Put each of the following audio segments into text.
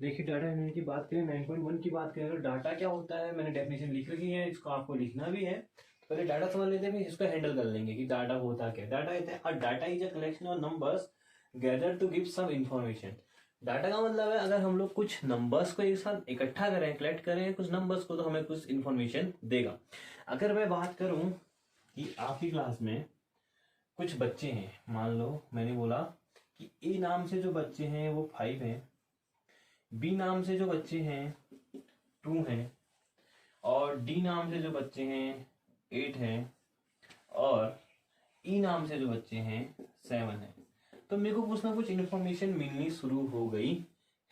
देखिए data analysis की बात करें 9.1 की बात करें तो डाटा क्या होता है, मैंने डेफिनेशन लिख रखी है, इसको आपको लिखना भी है। पहले डाटा समझ लेते हैं, फिर इसको हैंडल कर लेंगे कि डाटा होता क्या। डाटा कहते हैं data is a collection of numbers gather to give some information. Data का मतलब है अगर हम लोग कुछ नंबर्स को एक साथ इकट्ठा करें, कलेक्ट करें कुछ नंबर्स को, तो हमें कुछ इंफॉर्मेशन देगा। अगर मैं बात करूं कि आपकी क्लास में कुछ बच्चे हैं, मान लो मैंने बोला कि ए नाम से जो बच्चे हैं वो 5 हैं, बी नाम से जो बच्चे हैं 2 हैं, और डी नाम से जो बच्चे हैं 8 हैं, और ई नाम से जो बच्चे हैं 7 हैं। तो मेरे को कुछ ना कुछ इन्फॉर्मेशन मिलनी शुरू हो गई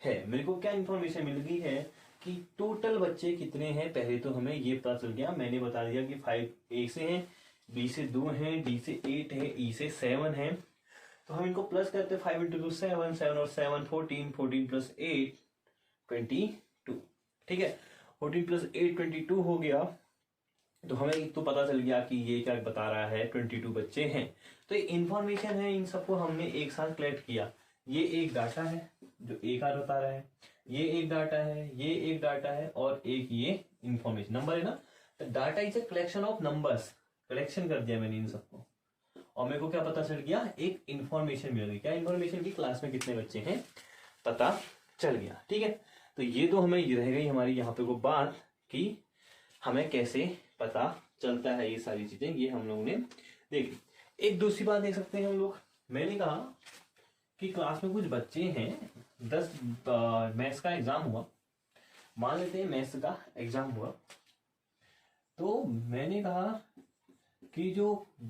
है। मेरे को क्या इन्फॉर्मेशन मिल गई है कि टोटल बच्चे कितने हैं। पहले तो हमें ये पता चल गया, मैंने बता दिया कि 5 ए से हैं, बी से 2 हैं, डी से 8 है, ई से 7 है। तो हम इनको प्लस करते हैं, 5 इंटू 2 7, 7 और 7 14, 14 प्लस 8 22। ठीक है, 14 प्लस 8 22 हो गया। तो हमें एक तो पता चल गया कि ये क्या बता रहा है, 22 बच्चे हैं। तो ये इंफॉर्मेशन है, इन सबको हमने एक साथ कलेक्ट किया। ये एक डाटा है जो एक आर बता रहा है, ये एक डाटा है, ये एक डाटा है, और एक ये इंफॉर्मेशन नंबर है ना। तो data is a collection of numbers. Collection कर दिया मैंने इन सबको, और मेरे को क्या पता चल गया, एक इंफॉर्मेशन मिल गई। क्या इंफॉर्मेशन की, क्लास में कितने बच्चे हैं पता चल गया। ठीक है, तो ये तो हमें रह गई हमारी यहाँ पे को बात कि हमें कैसे पता चलता है ये सारी चीजें, ये हम लोगों ने देखी। एक दूसरी बात देख सकते हैं हम लोग, मैंने कहा कि क्लास में कुछ बच्चे हैं, 10 मैथ्स का एग्जाम हुआ, मान लेते हैं मैथ्स का एग्जाम हुआ। तो मैंने कहा कि जो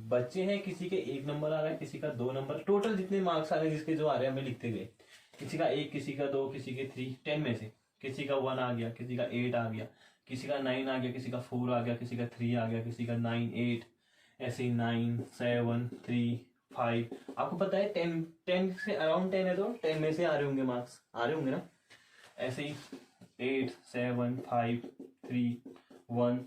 बच्चे हैं, किसी के 1 नंबर आ रहा है, किसी का 2 नंबर, टोटल जितने मार्क्स आ रहे हैं जिसके जो आ रहे हैं हमें लिखते गए। किसी का 1, किसी का 2, किसी के 3, 10 में से किसी का 1 आ गया, किसी का 8 आ गया, किसी का 9 आ गया, किसी का 4 आ गया, किसी का 3 आ गया, किसी का 9 8, ऐसे ही 9 7 3 5। आपको पता है 10 से अराउंड 10 है, तो 10 में से आ रहे होंगे मार्क्स, आ रहे होंगे ना। ऐसे ही 8 7 5 3 1,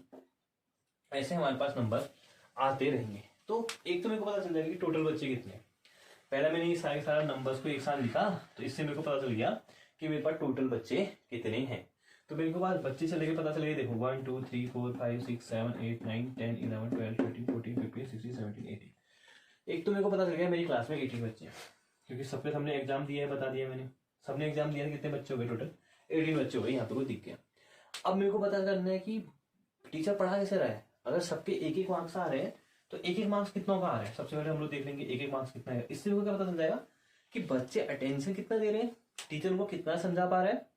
ऐसे हमारे पास नंबर आते रहेंगे। तो एक तो मेरे को पता चल जाएगा कि टोटल बच्चे कितने हैं। पहले मैंने ये सारे नंबर्स को एक साथ लिखा, तो इससे मेरे को पता चल गया कि मेरे पास टोटल बच्चे कितने हैं। तो मेरे को पास बच्चे चले गए, पता चले, देखो 1 2 3 4 5 6 7 8 9 10 11 12 13 14 15 16 17 18। एक तो मेरे को पता चल गया मेरी क्लास में 18 बच्चे हैं, क्योंकि सबके हमने एग्जाम दिया है, बता दिया मैंने, सबने एग्जाम दिया है। कितने बच्चे हो गए टोटल, 18 बच्चे हो गए, यहाँ पे कोई दिख गया। अब मेरे को पता करना है कि टीचर पढ़ा कैसे रहा है। अगर सबके 1 1 मार्क्स आ रहे हैं, तो 1 1 मार्क्स कितनों का आ रहा है, सबसे पहले हम लोग देख लेंगे 1 1 मार्क्स कितना है। इससे मेरे को क्या पता चल जाएगा कि बच्चे अटेंशन कितना दे रहे हैं, टीचर उनको कितना समझा पा रहा है।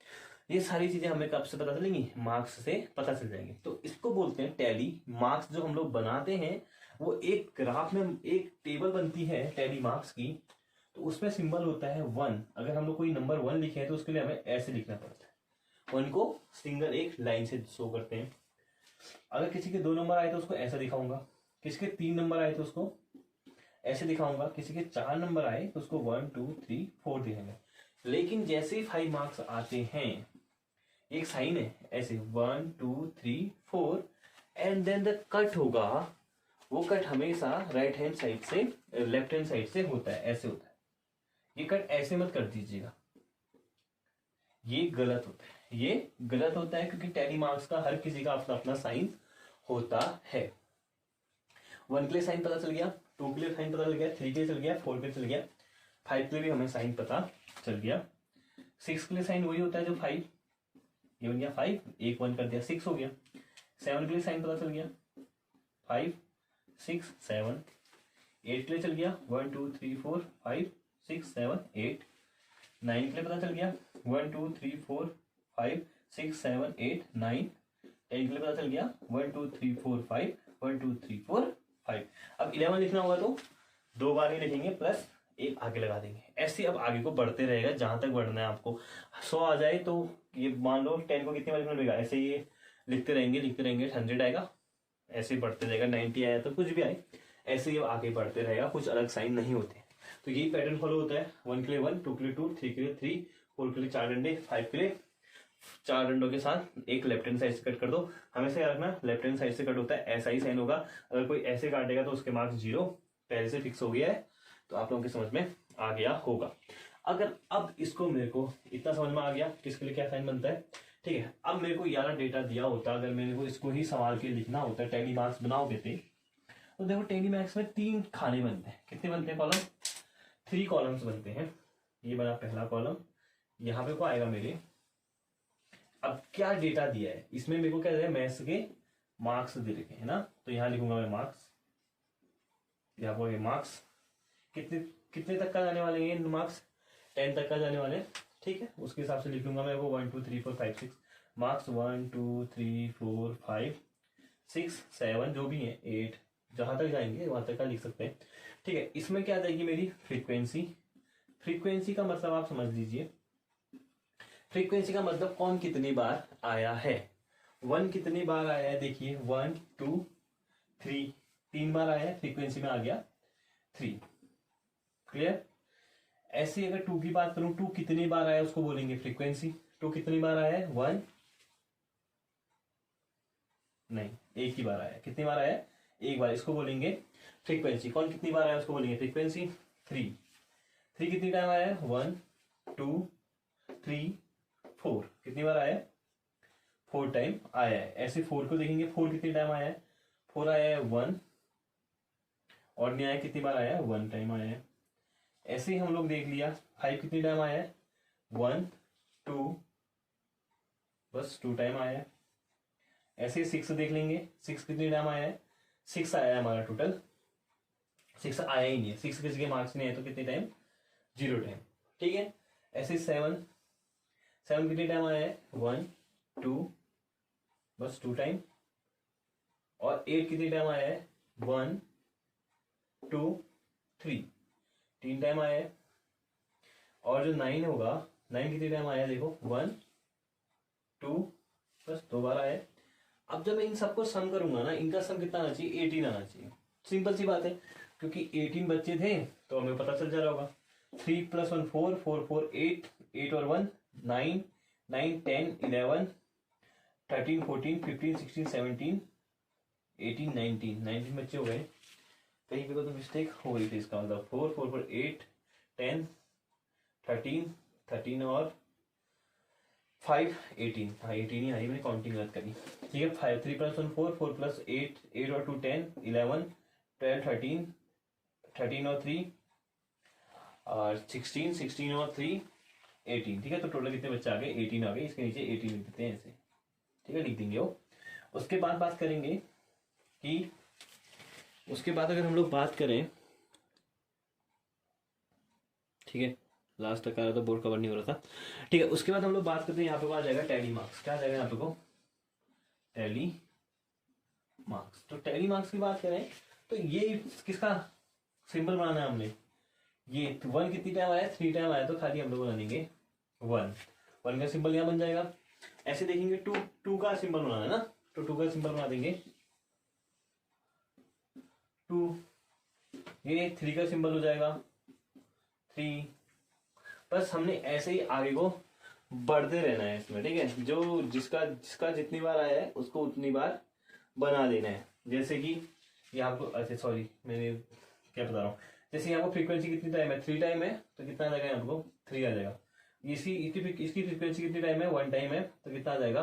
ये सारी चीजें हमें कब से पता चलेंगी, मार्क्स से पता चल जाएंगे। तो इसको बोलते हैं टैली। मार्क्स जो हम लोग बनाते हैं वो एक ग्राफ में एक टेबल बनती है टैली मार्क्स की, तो उसमें सिंबल होता है 1। अगर हम लोग कोई नंबर 1 लिखे हैं तो उसके लिए हमें ऐसे लिखना पड़ता है, 1 को सिंगल एक लाइन से शो करते हैं। अगर किसी के 2 नंबर आए तो उसको ऐसा दिखाऊंगा, किसी के 3 नंबर आए तो उसको ऐसे दिखाऊंगा, किसी के 4 नंबर आए तो उसको 1 2 3 4 दिखाएंगे। लेकिन जैसे 5 मार्क्स आते हैं, एक साइन है ऐसे 1 2 3 4, एंड देन द कट होगा, वो कट हमेशा राइट हैंड साइड से लेफ्ट हैंड साइड से होता है, ऐसे होता है। ये कट ऐसे मत कर दीजिएगा, ये गलत होता है, ये गलत होता है, क्योंकि टैली मार्क्स का हर किसी का अपना अपना साइन होता है। 1 के लिए साइन पता चल गया, 2 के लिए साइन पता चल गया, 3 के लिए चल गया, 4 के लिए चल गया, 5 के लिए भी हमें साइन पता चल गया। 6 के लिए साइन वही होता है जो 5, ये बन गया 5, एक 1 कर दिया 6 हो गया। 7 के लिए साइन पता चल गया 5 6 7। 8 के लिए चल गया 1 2 3 4 5 6 7 8। 9 के लिए पता चल गया 1 2 3 4 5 6 7 8 9। 10 के लिए पता चल गया 1 2 3 4 5 1 2 3 4 5। अब 11 लिखना होगा तो 2 बार ही लिखेंगे, प्लस 1 आगे लगा देंगे। ऐसे अब आगे को बढ़ते रहेगा जहां तक बढ़ना है आपको। 100 आ जाए तो ये मान लो 10 को कितनी बार लिखना पड़ेगा, ऐसे ये लिखते रहेंगे 100 आएगा, ऐसे बढ़ते रहेगा। 90 आया तो कुछ भी आए, ऐसे ही आगे बढ़ते रहेगा, कुछ अलग साइन नहीं होते। तो यही पैटर्न फॉलो होता है। 1 के लिए 1, 2 के लिए 2, 3 के लिए 3, 4 के लिए 4 डंडे, 5 के लिए 4 डंडों के साथ एक लेफ्ट हैंड साइड से कट कर दो। हमेशा याद रखना लेफ्ट हैंड साइड से कट होता है, ऐसा ही साइन होगा। अगर कोई ऐसे काटेगा तो उसके मार्क्स 0 पहले से फिक्स हो गया है, तो आप लोगों की समझ में आ गया होगा। अगर अब इसको मेरे को इतना समझ में आ गया किसके लिए क्या साइन बनता है, ठीक है। अब मेरे को यार डेटा दिया होता, अगर मेरे को इसको ही सवाल के लिखना होता, टैली मार्क्स बनाओगे थे, तो देखो टैली मार्क्स में 3 खाने बनते हैं। कितने बनते हैं कॉलम? 3 कॉलम्स बनते हैं। ये बना पहला कॉलम, यहाँ पे को आएगा मेरे। अब क्या डेटा दिया है इसमें, मेरे को क्या दिया है, मैथ्स के मार्क्स दे रखे है ना, तो यहाँ लिखूंगा मैं मार्क्स, यहाँ पर मार्क्स कितने कितने तक का जाने वाले हैं ये मार्क्स, 10 तक का जाने वाले हैं, ठीक है। उसके हिसाब से लिख लूंगा मैं वो 1 2 3 4 5 6 मार्क्स, 1 2 3 4 5 6 7 जो भी है 8, जहां तक जाएंगे वहां तक का लिख सकते हैं, ठीक है। इसमें क्या जाएगी मेरी फ्रीक्वेंसी। फ्रीक्वेंसी का मतलब आप समझ लीजिए, फ्रीक्वेंसी का मतलब कौन कितनी बार आया है। 1 कितनी बार आया है, देखिए 1 2 3, 3 बार आया है, फ्रीक्वेंसी में आ गया 3। क्लियर? ऐसे अगर 2 की बात करूं, 2 कितनी बार आया उसको बोलेंगे फ्रीक्वेंसी। 2 कितनी बार आया है, 1 नहीं, एक ही बार आया। कितनी बार आया, एक बार, इसको बोलेंगे फ्रीक्वेंसी। कौन कितनी बार आया उसको बोलेंगे फ्रीक्वेंसी। 3 कितनी टाइम आया है, 1 2 3 4, कितनी बार आया है, 4 टाइम आया है। ऐसे 4 को देखेंगे, 4 कितनी टाइम आया है, 4 आया है 1, और नहीं आया, कितनी बार आया है, 1 टाइम आया है। ऐसे ही हम लोग देख लिया 5 कितनी टाइम आया है, 1 2, बस 2 टाइम आया है। ऐसे 6 देख लेंगे, 6 कितनी टाइम आया है, 6 आया है हमारा टोटल, 6 आया ही नहीं है, 6 किसी के मार्क्स नहीं आए तो कितने टाइम, 0 टाइम, ठीक है। ऐसे 7 कितनी टाइम आया है, 1 2, बस 2 टाइम। और 8 कितनी टाइम आया है, 1 2 3, 3 टाइम आया है। और जो 9 होगा, 9 कितनी टाइम आया है, देखो 1 2, बस 2 बार आया है। अब जब मैं इन सबको सम करूंगा ना, इनका सम कितना आना चाहिए, 18 आना चाहिए। सिंपल सी बात है, क्योंकि 18 बच्चे थे तो हमें पता चल जा रहा होगा। 3 + 1 4 4 4 8, 8 और 1 9 9 10 11 13 14 15 16 17 18 19 बच्चे हो गए। कहीं पे तो मिस्टेक हो गई थी, इसका मतलब 4 4 4 8 10 13 और 5 18, हाँ 18 ही आई, मैंने काउंटिंग गलत करी, ठीक है। 5 3 + 1 4 4 + 8 8 और 2 10 11 12 13 13 और 3 और 16 16 और 3 18, ठीक है। तो टोटल कितने बच्चे आ गए, 18 आ गए। इसके नीचे 18 लिख देते हैं ऐसे, ठीक है, लिख देंगे वो। उसके बाद बात करेंगे कि उसके बाद अगर हम लोग बात करें, ठीक है, लास्ट तक आ रहा था, बोर्ड कवर नहीं हो रहा था, ठीक है। उसके बाद हम लोग बात करते हैं, यहाँ पे आ जाएगा टैली मार्क्स। क्या आ जाएगा यहाँ पे को, टैली मार्क्स। तो टैली मार्क्स की बात करें तो ये किसका सिंबल बनाना है हमने, ये 1 कितनी टाइम आया, 3 टाइम आया, तो खाली हम लोग बना देंगे 1 का सिंबल यहाँ बन जाएगा। ऐसे देखेंगे 2 का सिंबल बनाना है ना, तो 2 का सिंबल बना देंगे 2, ये 3 का सिंबल हो जाएगा 3। बस हमने ऐसे ही आगे को बढ़ते रहना है इसमें, ठीक है। जो जिसका जितनी बार आया है उसको उतनी बार बना देना है। जैसे कि ये आपको, अच्छा सॉरी मैंने क्या बता रहा हूँ, जैसे यहाँ पर फ्रीक्वेंसी कितनी टाइम है, 3 टाइम है, तो कितना आ जाएगा यहाँ पर 3 आ जाएगा। इसकी फ्रीक्वेंसी कितनी टाइम है, 1 टाइम है, तो कितना आ जाएगा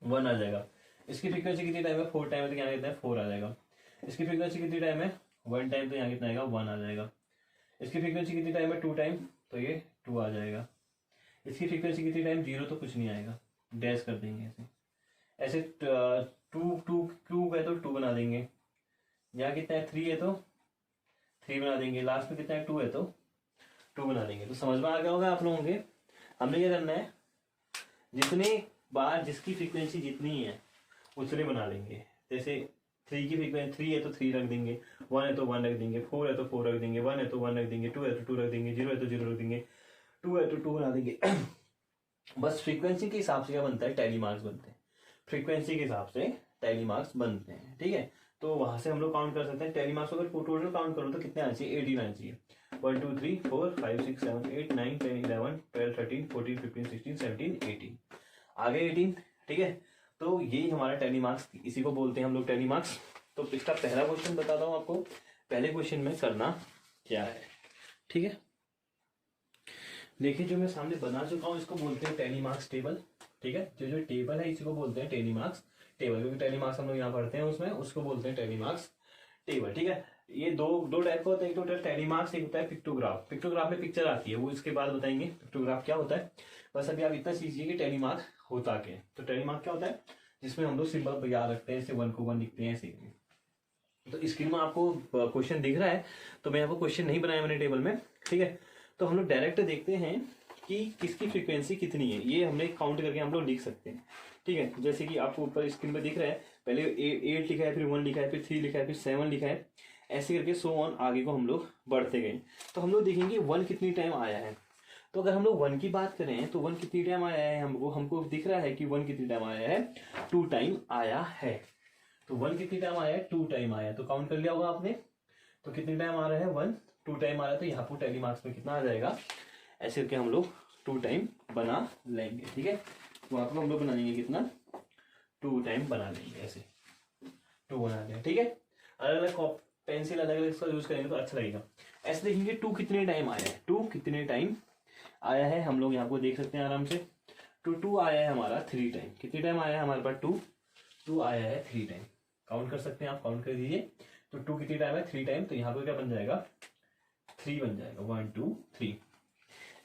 1 आ जाएगा। इसकी फ्रीक्वेंसी कितनी टाइम है, 4 टाइम है, तो यहाँ कितना है 4 आ जाएगा। इसकी फ्रीक्वेंसी कितनी टाइम है, 1 टाइम, तो यहाँ कितना आएगा 1 आ जाएगा। इसकी फ्रीक्वेंसी कितनी टाइम है, 2 टाइम, तो ये 2 आ जाएगा। इसकी फ्रीक्वेंसी कितनी टाइम, 0, तो कुछ नहीं आएगा, डैश कर देंगे ऐसे। ऐसे 2 है तो 2 बना देंगे। यहाँ कितना है 3 है तो 3 बना देंगे। लास्ट में कितना है 2 है तो 2 बना देंगे। तो समझ में आ गया होगा आप लोगों के। हमने क्या करना है, जितने बार जिसकी फ्रीक्वेंसी जितनी है उतने बना लेंगे। जैसे 3 की फ्रीक्वेंसी 3 है तो 3 रख देंगे, 1 है तो 1 रख देंगे, 4 है तो 4 रख देंगे, 1 है तो 1 रख देंगे, 2 है तो 2 रख देंगे, 0 है तो 0 रख देंगे, 2 है तो 2 बना देंगे। बस फ्रीक्वेंसी के हिसाब से क्या बनता है, टैली मार्क्स बनते हैं। फ्रीक्वेंसी के हिसाब से टैली मार्क्स बनते हैं, ठीक है। तो वहां से हम लोग काउंट कर सकते हैं टैली मार्क्स। अगर टोटल काउंट करो तो कितने आना चाहिए, 18 आना चाहिए। 1 2 3 4 5 6 7 8 9 10 11 12 13 14 15 16 17 18 आ गए 18, ठीक है। तो यही हमारा टैली मार्क्स, इसी को बोलते हैं हम लोग टैली मार्क्स। तो इसका पहला क्वेश्चन बताता हूँ आपको, पहले क्वेश्चन में करना क्या है, ठीक है। देखिए जो मैं सामने बना चुका हूँ इसको बोलते हैं टैली मार्क्स टेबल। ठीक है, जो टेबल है इसी को बोलते हैं टैली मार्क्स टेबल, क्योंकि टैली मार्क्स हम लोग यहाँ पढ़ते हैं उसमें, उसको बोलते हैं टैली मार्क्स टेबल। ठीक है, ये दो टाइप का होता है, एक तो होता है टैली मार्क्स, एक होता है पिक्टोग्राफ। पिक्टोग्राफ में पिक्चर आती है, वो इसके बाद बताएंगे पिक्टोग्राफ क्या होता है। बस अभी आप इतना सीखिए कि टैली मार्क्स होता क्या है। तो टैली मार्क्स क्या होता है, जिसमें हम लोग सिंबल याद रखते हैं, ऐसे 1 को 1 लिखते हैं ऐसे। तो स्क्रीन में आपको क्वेश्चन दिख रहा है, तो मैं आपको क्वेश्चन नहीं बनाया मैंने टेबल में। ठीक है, तो हम लोग डायरेक्ट देखते हैं कि किसकी फ्रीक्वेंसी कितनी है, ये हमने काउंट करके हम लोग लिख सकते हैं। ठीक है, जैसे कि आपको ऊपर स्क्रीन पर दिख रहा है, पहले 8 लिखा है, फिर 1 लिखा है, फिर 3 लिखा है, फिर 7 लिखा है, ऐसे करके सो ऑन आगे को हम लोग बढ़ते गए। तो हम लोग देखेंगे 1 कितनी टाइम आया है। तो अगर हम लोग 1 की बात करें तो 1 कितनी टाइम आया है, हमको दिख रहा है कि 1 कितनी टाइम आया है, 2 टाइम आया है। तो 1 कितनी टाइम आया है, 2 टाइम आया है। तो काउंट कर लिया होगा आपने, तो कितनी टाइम आ रहा है, 1 2 टाइम आ रहा है। तो यहाँ पर टैली मार्क्स में कितना आ जाएगा, ऐसे करके हम लोग 2 टाइम बना लेंगे। ठीक है, तो वहाँ पर हम लोग बना लेंगे कितना, 2 टाइम बना लेंगे, ऐसे 2 बना लेंगे। ठीक है, अलग अलग पेंसिल अलग अलग इसका यूज करेंगे तो अच्छा लगेगा। ऐसे देखेंगे 2 कितने टाइम आया है, 2 कितने टाइम आया है, हम लोग यहाँ को देख सकते हैं आराम से। 2 आया है हमारा 3 टाइम। कितने टाइम आया है हमारे पास, 2 आया है 3 टाइम। काउंट कर सकते हैं आप, काउंट कर दीजिए। तो 2 कितनी टाइम है, 3 टाइम। तो यहाँ पर क्या बन जाएगा, 3 बन जाएगा, 1 2 3।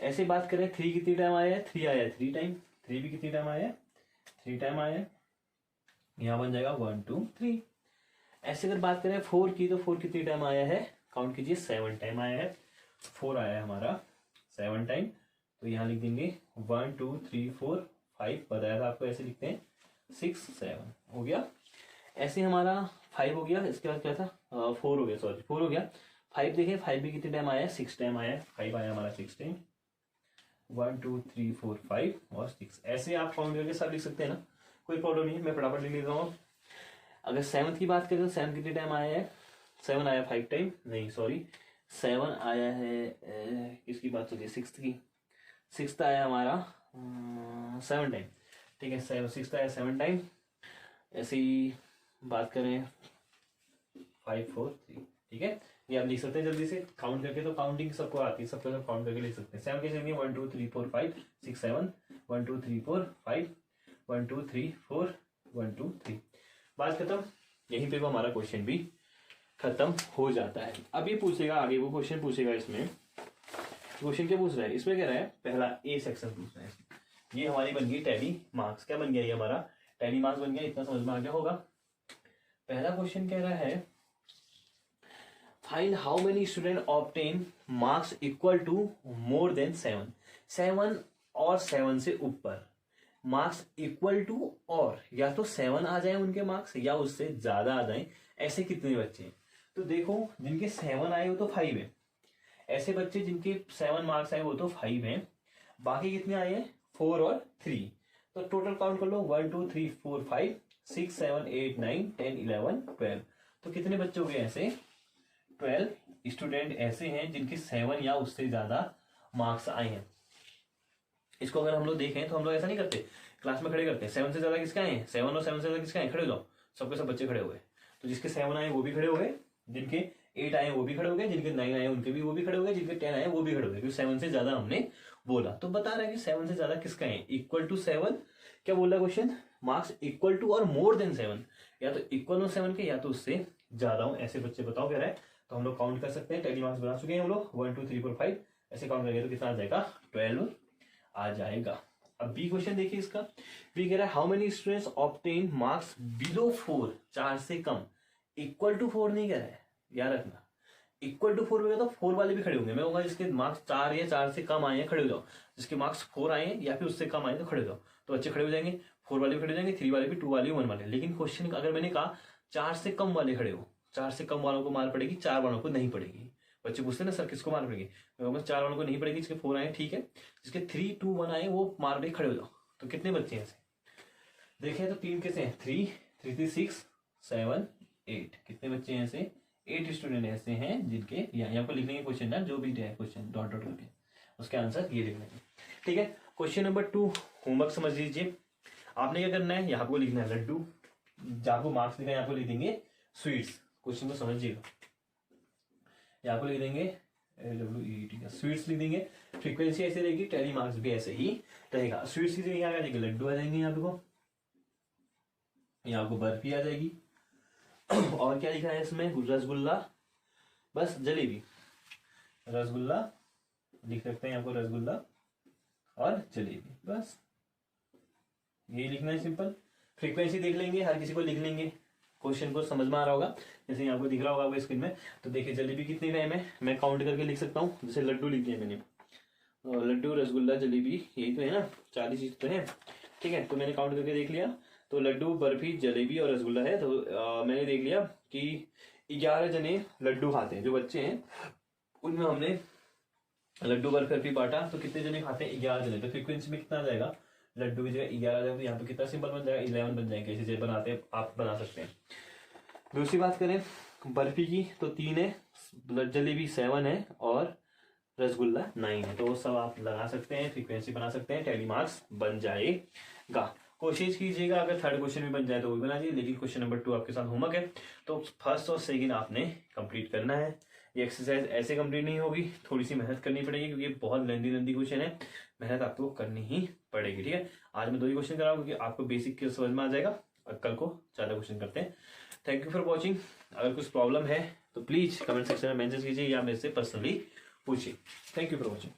ऐसे बात करें 3 कितनी टाइम आया है, 3 आया है 3 टाइम। 3 भी कितनी टाइम आया है, 3 टाइम आया है, यहाँ बन जाएगा 1 2 3। ऐसे अगर बात करें 4 की, तो 4 कितनी टाइम आया है, काउंट कीजिए, 7 टाइम आया है। 4 आया है हमारा 7 टाइम। तो यहाँ लिख देंगे 1 2 3 4 5, बताया था आपको, ऐसे लिखते हैं 6 7 हो गया। ऐसे हमारा 5 हो गया, इसके बाद क्या था, 4 हो गया, सॉरी 4 हो गया। 5 देखें, 5 भी कितने टाइम आया है, 6 टाइम आया है। 5 आया हमारा 6 टाइम, 1 2 3 4 5 और 6। ऐसे आप काउंट करके सब लिख सकते हैं ना, कोई प्रॉब्लम नहीं है, मैं फटाफट लिख लेता हूँ। अगर 7 की बात करें तो 7 कितने टाइम आया है, 7 आया 5 टाइम, नहीं सॉरी 7 आया है, किसकी बात चलिए, 6 की। 6 आया हमारा 7 टाइम। ठीक है, 6 आया 7 टाइम। ऐसे ही बात करें 5 4 3। ठीक है, ये आप लिख सकते हैं जल्दी से काउंट करके, तो काउंटिंग सबको आती है, सबको सब काउंट करके लिख सकते हैं। 7 कैसे लिखेंगे, 1 2 3 4 5 6 7, 1 2 3 4 5, 1 2 3 4 1 2 3। बात खत्म, यहीं पे वो हमारा क्वेश्चन भी खत्म हो जाता है। अब ये पूछेगा आगे, वो क्वेश्चन पूछेगा इसमें, क्वेश्चन क्या पूछ रहा है, इसमें कह रहा है पहला ए सेक्शन पूछ रहा है। ये हमारी बन गई टैली मार्क्स, क्या बन गया ये हमारा टैली मार्क्स बन गया, इतना समझ में आ गया होगा। पहला क्वेश्चन कह रहा है find how many student obtain marks equal to more than 7। 7 और 7 से ऊपर मार्क्स इक्वल टू, और या तो 7 आ जाए उनके मार्क्स या उससे ज्यादा आ जाए, ऐसे कितने बच्चे हैं। तो देखो जिनके 7 आए वो तो 5 है, ऐसे बच्चे जिनके 7 मार्क्स आए वो तो 5 हैं। बाकी कितने आए हैं, 4 और 3। तो टोटल काउंट कर लो, 1 2 3 4 5 6 7 8 9 10 11 12। तो कितने बच्चे हो गए ऐसे, 12 स्टूडेंट ऐसे हैं जिनके 7 या उससे ज्यादा मार्क्स आए हैं। इसको अगर हम लोग देखें तो हम लोग ऐसा नहीं करते, क्लास में खड़े करते हैं, 7 से ज्यादा किसके आए हैं, 7 और 7 से ज्यादा किसके आए, खड़े हो जाओ, सबके सब बच्चे खड़े हो गए। तो जिसके 7 आए वो भी खड़े हो गए, जिनके 8 आए वो भी खड़े हो गए, जिनके 9 आए उनके भी वो भी खड़े हो गए, जिनके 10 आए वो भी खड़े हो गए, क्योंकि 7 से ज्यादा हमने बोला। तो बता रहा है कि 7 से ज्यादा किसका है, इक्वल टू 7। क्या बोल रहा है क्वेश्चन, मार्क्स इक्वल टू और मोर देन 7, या तो इक्वल हो 7 के या तो उससे ज्यादा हो, ऐसे बच्चे बताओ कह रहा है। तो हम लोग काउंट कर सकते हैं, टैली मार्क्स बना चुके हैं हम लोग, 1 2 3 4 5 ऐसे काउंट करेंगे तो कितना आ जाएगा, 12 आ जाएगा। अब बी क्वेश्चन देखिए इसका, बी कह रहा है how many students obtain marks below 4, 4 से कम, इक्वल टू 4 नहीं कह रहा है, याद रखना। इक्वल टू 4 होगा तो 4 वाले भी खड़े होंगे, मैं कहूंगा जिसके मार्क्स 4 या 4 से कम आए हैं खड़े हो जाओ, जिसके मार्क्स 4 आए हैं या फिर उससे कम आए तो खड़े हो जाओ। तो बच्चे खड़े हो जाएंगे, 4 वाले भी खड़े हो जाएंगे, 3 वाले भी, 2 वाले भी, 1 वाले। लेकिन क्वेश्चन अगर मैंने कहा 4 से कम वाले खड़े हो, 4 से कम वालों को मार पड़ेगी, 4 वालों को नहीं पड़ेगी। बच्चे पूछते हैं ना सर किसको मार पड़ेगी, मैं कहूँगा 4 वालों को नहीं पड़ेगी, जिसके 4 आए ठीक है, जिसके 3 2 1 आए वो मार पड़े खड़े हो जाओ। तो कितने बच्चे हैं ऐसे देखें तो 3 कैसे हैं, 3 3 3 6 7 8, कितने बच्चे हैं ऐसे, 8 स्टूडेंट ऐसे हैं जिनके यहाँ पर लिखने के क्वेश्चन ना, जो भी है क्वेश्चन डॉट डॉट करके उसके आंसर ये लिखने हैं। ठीक है, क्वेश्चन नंबर 2 होमवर्क समझ लीजिए। आपने क्या करना है, यहाँ को लिखना है लड्डू, जहाँ को मार्क्स लिखा है यहाँ को लिख देंगे स्वीट्स। क्वेश्चन को समझिएगा, यहाँ को लिख देंगे LWET स्वीट्स लिख देंगे। फ्रीक्वेंसी ऐसे रहेगी, टैली मार्क्स भी ऐसे ही रहेगा। स्वीट्स की जगह आ जाएगी लड्डू आ जाएंगे यहाँ पे को, यहाँ को बर्फी आ जाएगी। और क्या लिखा है इसमें, रसगुल्ला, बस जलेबी, रसगुल्ला लिख सकते हैं आपको, रसगुल्ला और जलेबी, बस यही लिखना है, सिंपल। फ्रीक्वेंसी देख लेंगे, हर किसी को लिख लेंगे, क्वेश्चन को समझ में आ रहा होगा। जैसे यहाँ को दिख रहा होगा आपको स्क्रीन में, तो देखिए जलेबी कितनी टाइम है, मैं काउंट करके लिख सकता हूँ। जैसे लड्डू लिख दिया मैंने, लड्डू रसगुल्ला जलेबी, यही तो है ना, 4 चीज तो है, ठीक है। तो मैंने काउंट करके देख लिया, तो लड्डू बर्फी जलेबी और रसगुल्ला है। तो मैंने देख लिया कि 11 जने लड्डू खाते हैं, जो बच्चे हैं उनमें हमने लड्डू बर्फी बांटा, तो कितने जने खाते हैं, 11 जने। तो फ्रीक्वेंसी में कितना आ जाएगा, लड्डू की जगह 11 आ जाएगा, तो यहाँ पे कितना सिंपल बन जाएगा, 11 बन जाएंगे। ऐसे बनाते हैं, आप बना सकते हैं। दूसरी बात करें बर्फी की, तो 3 है, जलेबी 7 है और रसगुल्ला 9 है। तो सब आप लगा सकते हैं, फ्रीक्वेंसी बना सकते हैं, टैली मार्क्स बन जाएगा। कोशिश कीजिएगा अगर थर्ड क्वेश्चन भी बन जाए तो वो भी बना दीजिए, लेकिन क्वेश्चन नंबर 2 आपके साथ होमवर्क है, तो फर्स्ट और सेकंड आपने कंप्लीट करना है। ये एक्सरसाइज ऐसे कंप्लीट नहीं होगी, थोड़ी सी मेहनत करनी पड़ेगी, क्योंकि बहुत लेंदी क्वेश्चन है, मेहनत आपको करनी ही पड़ेगी, ठीक है। आज मैं 2 ही क्वेश्चन कराऊँ, क्योंकि आपको बेसिक समझ में आ जाएगा, और कल को ज़्यादा क्वेश्चन करते हैं। Thank you for watching. अगर कुछ प्रॉब्लम है तो प्लीज़ कमेंट सेक्शन में मैसेज कीजिए या मेरे से पर्सनली पूछिए। Thank you for watching.